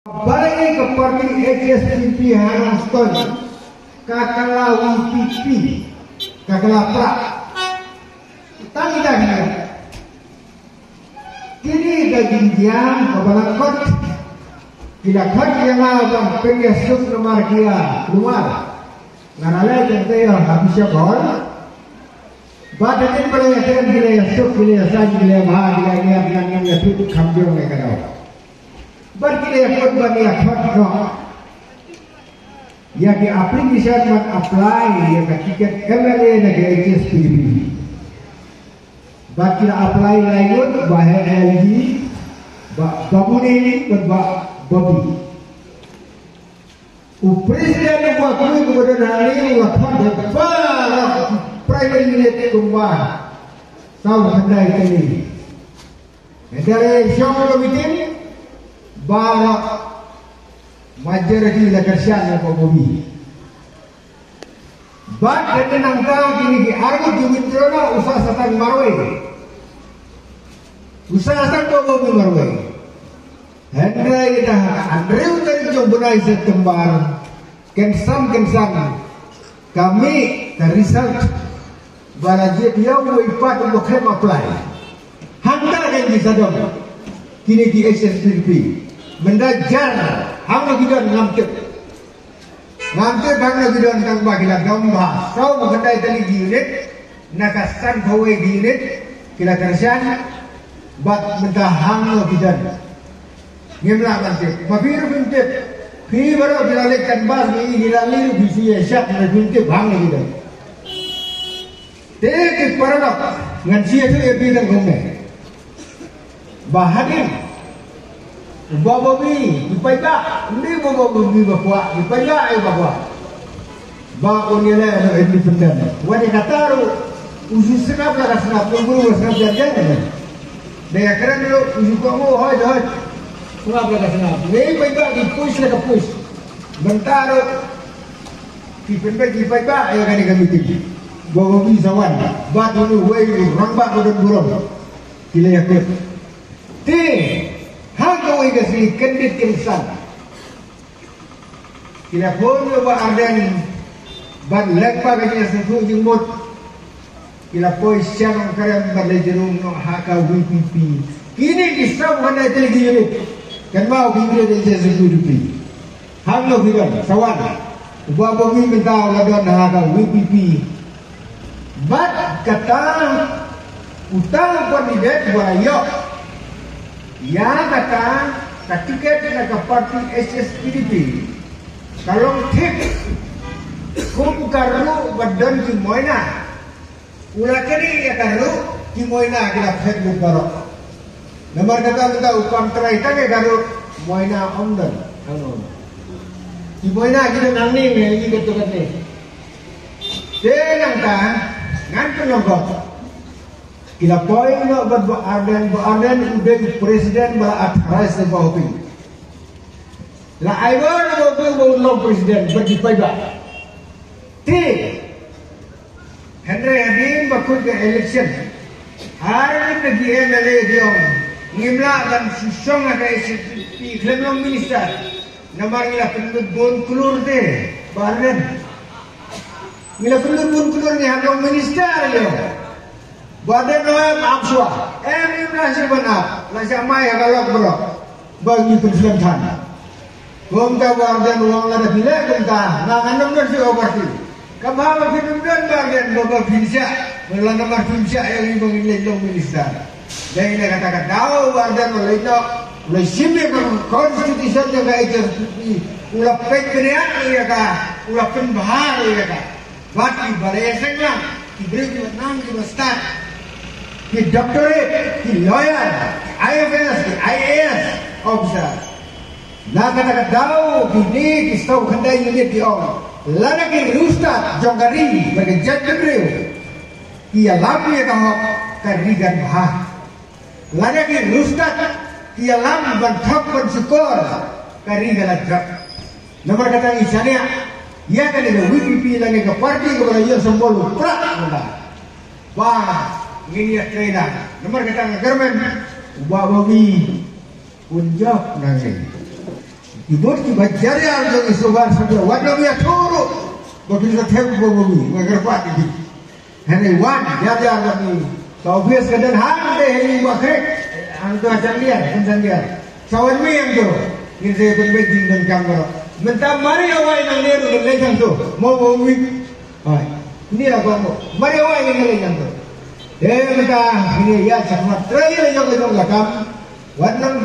Balik ke parti HSPP Hanaston kakalawi pipi kakalaprak tangga kini daging diam kebalakot tidak kot yang abang pengesuk nomor dia keluar ngarale jenteo habisnya gol badatin pada yang gila esuk gila saja gila bah gila dengan yang tutup kambiong mereka tahu berkira kot bani akot no ya di aplikasi mat apply ya tiket MLA negara HSPP berkira apply lain bahaya LG babuni babi presiden buat kami kemudian hari waktu depan private unit kumbang tahu kendai ini dari siapa bikin barak majoriti lakarsian yang bobi bak dan nangka kini di argo jumitrona usaha satang marwe usaha satang bobi marwe Hendra kita Andrew dari Jombenai setembar kensam kami terresult balajet dia wipat untuk apply hantar kan bisa dong kini di HSPP mendajar hang gidan ngamtep hang gidan kang bagila gamba sau mengendai tali unit nakasan bawe unit kila kerjaan bat mentah hang gidan ngemla mantep mabiru bintep fi baro dilalekan bas ni dilaliru bisi syak na bintep hang gidan te paradok ngan sia tu e bidang gome bahagia babi dipajak ini babi bawa dipajak bawa bawa nilai independen wajib kata usus senap lah senap tunggu senap jangan dia keren dulu usus kamu hoi senap lah senap ini pajak dipush lah push bentar dipajak ya kan kami tinggi babi sawan batu ni wei rambak dan burung kila yakut ti Hanggawi kasih kendit insan. Kila pun ba ardan ban lekpa kanya sentuh jengmut. Kila pun siang kalian berlejerung no haka WPP. Kini kisah mana telegi unit. Kan mau kini dia sentuh dupi. Hanglo kiran sawan. Ubah bagi minta ladon haka WPP. Bat kata utang kandidat barayok. Ya kata tiket nak parti HSPP kalau tik kum karu badan ki moina ula kini ya karu ki moina kila Facebook baro nomor kata minta upam terai tak karu moina omdan anu ki moina kila nangning ni gitu kata denang ta ngan penongkot kila poin no berardan udah presiden beratras de bahopi la aiwan no presiden bagi paiba ti Henry Hadin bakut ke election hari ini di MLA diom ngimla dan susong ada SPP klemong minister namar ngila pendud bon kulur de barden ngila pendud bon kulur ni hadong minister yo badan loe maaf suah ini nasi benar nasi amai kalau berok bagi persatuan gomta badan uang lada bila gomta nangan nomor si operasi kabawa film dan badan bawa bisa melalui nomor bisa yang ini mengilai minister dan ini katakan tahu badan oleh itu oleh simple konstitusi yang kayak itu ulah pekerian ya kah ulah penbahar ya kah bagi balai sengang diberi nang di start ki doctorate, ki lawyer, IFS, ki IAS officer. Na kata tahu kini kisau kendai unit di orang. Lada ki rustat jongari bagi jadwal. Ki alam ya kau karigan bah. Lada ki rustat ki alam bantak bersyukur karigan ajak. Nomor kata isanya, ya kan itu WPP lagi ke parti kepada ia sembolu prak mula. Wah. Ini ya trader. Nomor kata government ubah babi punjab nasi. Ibut ki bajari arjo isuban sabya wadam ya turu. Bagi sa tempo bumi magarpat di. Hene wan jajar kami. Obvious kadan hande hene bakrek. Anto acan liar. Sawan mi yang tu. Ini saya penbejing dan kamera. Mentah mari awai nang neru dan lejang tu. Mau bumi. Hai. Ini lah kamu. Mari awai nang lejang tu. Mentah ini ya sama. Terakhir lejang lakam. Wan nang